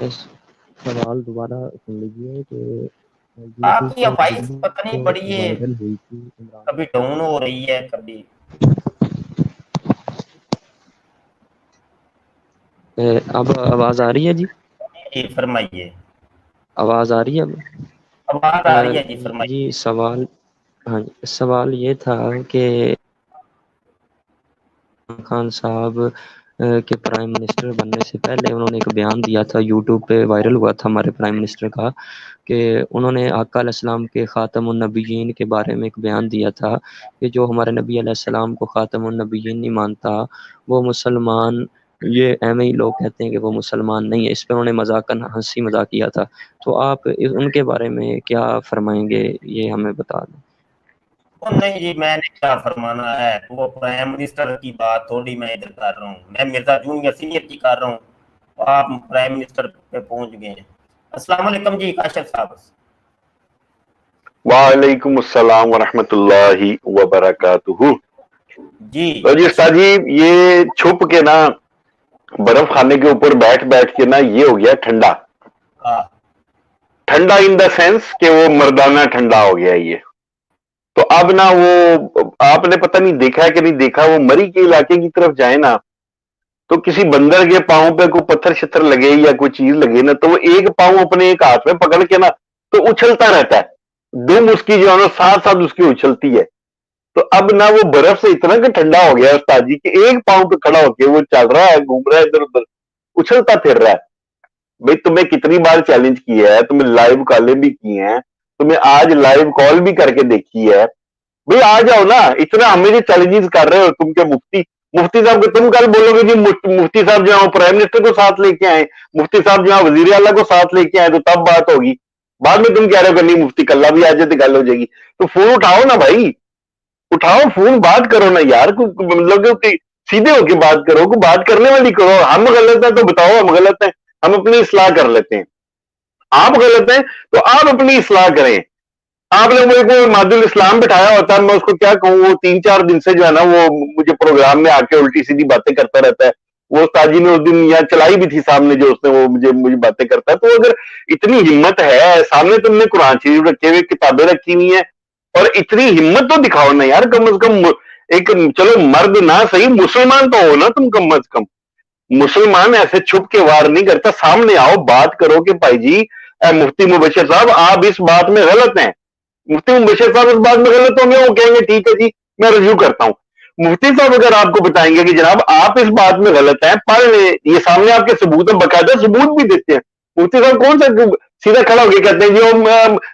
सवाल दोबारा सुन लीजिए कि आपकी आवाज पता नहीं बड़ी ये वायरल हुई थी, कभी डाउन हो रही है कभी। अब आवाज आ रही है जी? जी फरमाइए। आवाज आ रही है अब? आवाज आ रही है जी, फरमाइए। जी सवाल, हाँ सवाल ये था कि खान साहब के प्राइम मिनिस्टर बनने से पहले उन्होंने एक बयान दिया था, यूट्यूब पे वायरल हुआ था हमारे प्राइम मिनिस्टर का, कि उन्होंने आका अलैहिस्सलाम के ख़ातमुन नबिय्यीन के बारे में एक बयान दिया था कि जो हमारे नबी अलैहिस्सलाम को ख़ातमुन नबिय्यीन नहीं मानता वो मुसलमान, ये एम ही लोग कहते हैं कि वो मुसलमान नहीं है। इस पर उन्होंने मजाकन हंसी मजाक किया था, तो आप उनके बारे में क्या फरमाएंगे, ये हमें बता दें। नहीं जी, मैंने क्या फरमाना है, वो प्राइम मिनिस्टर की बात थोड़ी मैं इधर कर रहा हूँ, मैं मिर्जा जूनियर सीनियर की कर रहा हूँ, तो आप प्राइम मिनिस्टर पे पहुंच गए हैं। अस्सलाम वालेकुम जी काशिफ साहब। वालेकुम अस्सलाम वरहमतुल्लाहि वबरकातुहू। जी तो जी उस्ताद जी, ये छुप के ना बर्फ खाने के ऊपर बैठ बैठ के ना ये हो गया ठंडा। ठंडा इन द सेंस कि वो मर्दाना ठंडा हो गया ये। तो अब ना वो आपने पता नहीं देखा है कि नहीं देखा, वो मरी के इलाके की तरफ जाए ना तो किसी बंदर के पांव पे कोई पत्थर शत्थर लगे या कोई चीज लगे ना, तो वो एक पांव अपने एक हाथ में पकड़ के ना तो उछलता रहता है, दुम उसकी जो है ना साथ साथ उसकी उछलती है। तो अब ना वो बर्फ से इतना कि ठंडा हो गया उस्ताद जी कि एक पांव पे खड़ा होके वो चल रहा है, घूम रहा है, इधर उधर उछलता फिर रहा है। भाई तुम्हें कितनी बार चैलेंज किया है, तुम्हें लाइव कॉलें भी की हैं, तुम्हें आज लाइव कॉल भी करके देखी है, भाई आ जाओ ना। इतना हमें जो चैलेंजेस कर रहे हो तुम के मुफ्ती साहब को, तुम कल बोलोगे जी मुफ्ती साहब जो है प्राइम मिनिस्टर को साथ लेके आए, मुफ्ती साहब जो है वजीर आला को साथ लेके आए, तो तब बात होगी। बाद में तुम कह रहे हो कि नहीं मुफ्ती कल्ला भी आ जाए तो गल हो जाएगी। तो फोन उठाओ ना भाई, उठाओ फोन, बात करो ना यार, मतलब कि सीधे होके बात करो, को बात करने वाली करो। हम गलत है तो बताओ हम गलत है, हम अपनी इस्लाह कर लेते हैं। आप गलत हैं तो आप अपनी इस्लाह करें। आपने मेरे को मादुल इस्लाम बिठाया होता है, मैं उसको क्या कहूँ, वो 3-4 दिन से जो है ना वो मुझे प्रोग्राम में आके उल्टी सीधी बातें करता रहता है। वो उस्ताद जी ने उस दिन यहाँ चलाई भी थी सामने, जो उसने वो मुझे बातें करता है। तो अगर इतनी हिम्मत है, सामने तुमने कुरान शरीफ रखे हुए, किताबें रखी हुई हैं, और इतनी हिम्मत तो दिखाओ ना यार, कम से कम एक, चलो मर्द ना सही मुसलमान तो हो ना तुम, कम से कम मुसलमान ऐसे छुप के वार नहीं करता, सामने आओ बात करो कि भाई जी मुफ्ती मुबशर साहब आप इस बात में गलत हैं। मुफ्ती मुबशर साहब इस बात में गलत होंगे, वो कहेंगे ठीक है जी मैं रजू करता हूं। मुफ्ती साहब अगर आपको बताएंगे कि जनाब आप इस बात में गलत हैं, पढ़ ले, ये सामने आपके सबूत है, बकायदा सबूत भी देते हैं। मुफ्ती साहब कौन सा सीधा खड़ा होकर कहते हैं जी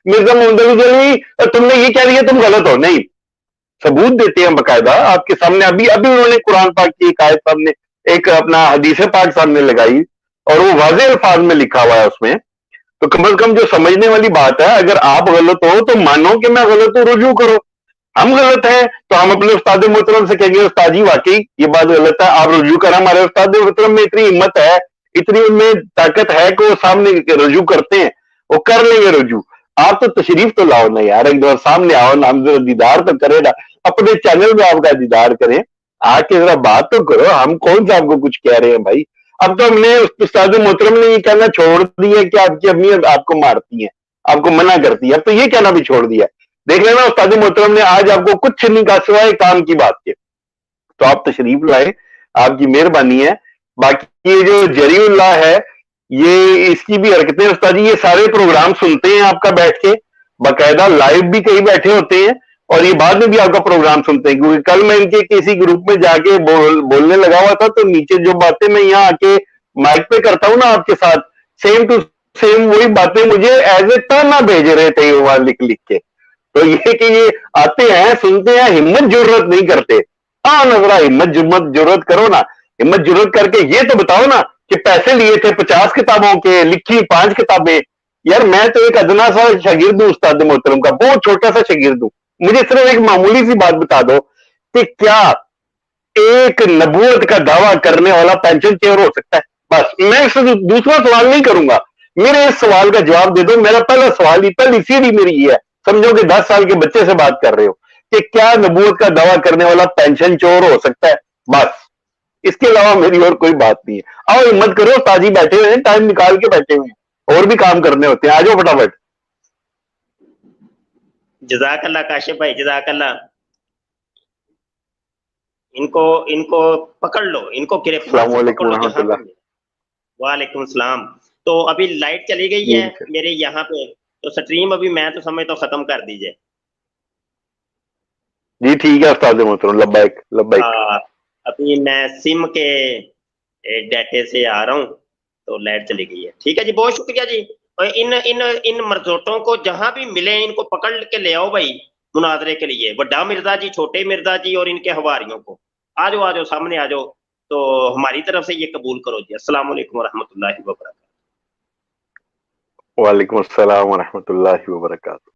मिर्जा मोहम्मद अली जली तुमने ये कह दिया तुम गलत हो, नहीं, सबूत देते हैं बकायदा आपके सामने। अभी अभी उन्होंने कुरान पाक की एक आयत सामने, एक अपना हदीस पाक सामने लगाई, और वो वाज़े अल्फाज में लिखा हुआ है उसमें। तो कम से कम जो समझने वाली बात है, अगर आप गलत हो तो मानो कि मैं गलत हूं, रुजू करो। हम गलत हैं तो हम अपने उस्ताद मोहतरम से कहेंगे उस्ताद जी वाकई ये बात गलत है, आप रुजू करें। हमारे उस्ताद मोहतरम में इतनी हिम्मत है, इतनी उनमें ताकत है कि वो सामने रुजू करते हैं, वो कर लेंगे रुजू। आप तो तशरीफ तो लाओ ना यार, एक बार सामने आओ ना, हम जरा दीदार तो करें ना, अपने चैनल में आपका दीदार करें, आके जरा बात तो करो। हम कौन सा आपको कुछ कह रहे हैं भाई। अब तो हमने उस्ताद मोहतरम ने ये कहना छोड़ दिया कि आपकी अम्मी आपको मारती है, आपको मना करती है, अब तो ये कहना भी छोड़ दिया। देख लेना उस्ताद मोहतरम ने आज आपको कुछ नहीं कहा सिवाय काम की बात के। तो आप तशरीफ लाए, आपकी मेहरबानी है। बाकी ये जो जरीउल्लाह है, ये इसकी भी हरकतें उस्ताद जी, ये सारे प्रोग्राम सुनते हैं आपका बैठ के, बाकायदा लाइव भी कहीं बैठे होते हैं, और ये बाद में भी आपका प्रोग्राम सुनते हैं। क्योंकि कल मैं इनके किसी ग्रुप में जाके बोलने लगा हुआ था, तो नीचे जो बातें मैं यहाँ आके माइक पे करता हूँ ना आपके साथ, सेम टू सेम वही बातें मुझे एज ए ताना भेज रहे थे वहां लिख लिख के। तो ये कि ये आते हैं, सुनते हैं, हिम्मत जरूरत नहीं करते। हाँ नजरा हिम्मत जरूरत करो ना, हिम्मत जरूरत करके ये तो बताओ ना कि पैसे लिए थे 50 किताबों के, लिखी 5 किताबें। यार मैं तो एक अदना सा शागिर्द हूँ उस्ताद मोहतरम का, बहुत छोटा सा शागिर्द हूँ। मुझे सिर्फ एक मामूली सी बात बता दो कि क्या एक नबूवत का दावा करने वाला पेंशन चेयर हो सकता है? बस मैं इससे दूसरा सवाल नहीं करूंगा, मेरे इस सवाल का जवाब दे दो। मेरा पहला सवाल ही, पहली सीढ़ी मेरी ये है, समझो कि 10 साल के बच्चे से बात कर रहे हो कि क्या नबूवत का दावा करने वाला पेंशन चोर हो सकता है? बस इसके अलावा मेरी और कोई बात नहीं है। आओ हिम्मत करो, ताजी बैठे हुए हैं, टाइम निकाल के बैठे हुए हैं, और भी काम करने होते हैं, आ जाओ फटाफट। जज़ाकल्लाह काशिफ भाई, जज़ाकल्लाह। इनको इनको पकड़ लो, इनको गिरफ्तार अस्सलाम वालेकुम पकड़ लो, जहां रहमतुल्लाह। पे वालेकुम सलाम। तो अभी लाइट चली गई है मेरे यहाँ पे, तो स्ट्रीम अभी मैं तो समझता हूँ खत्म कर दीजिए। जी ठीक है उस्ताद मोहतरम, लब्बैक लब्बैक। अभी मैं सिम के डाटे से आ रहा हूँ, तो लाइट चली गई है। ठीक है जी, बहुत शुक्रिया जी। और इन मर्दोटों को जहां भी मिले इनको पकड़ के ले आओ भाई मुनाजरे के लिए, बड़ा मिर्जा जी, छोटे मिर्जा जी और इनके हवारियों को। आ जाओ सामने आ जाओ, तो हमारी तरफ से ये कबूल करो जी। अस्सलाम वालेकुम रहमतुल्लाहि व बरकातहू। वालेकुम अस्सलाम व रहमतुल्लाहि व बरकातहू।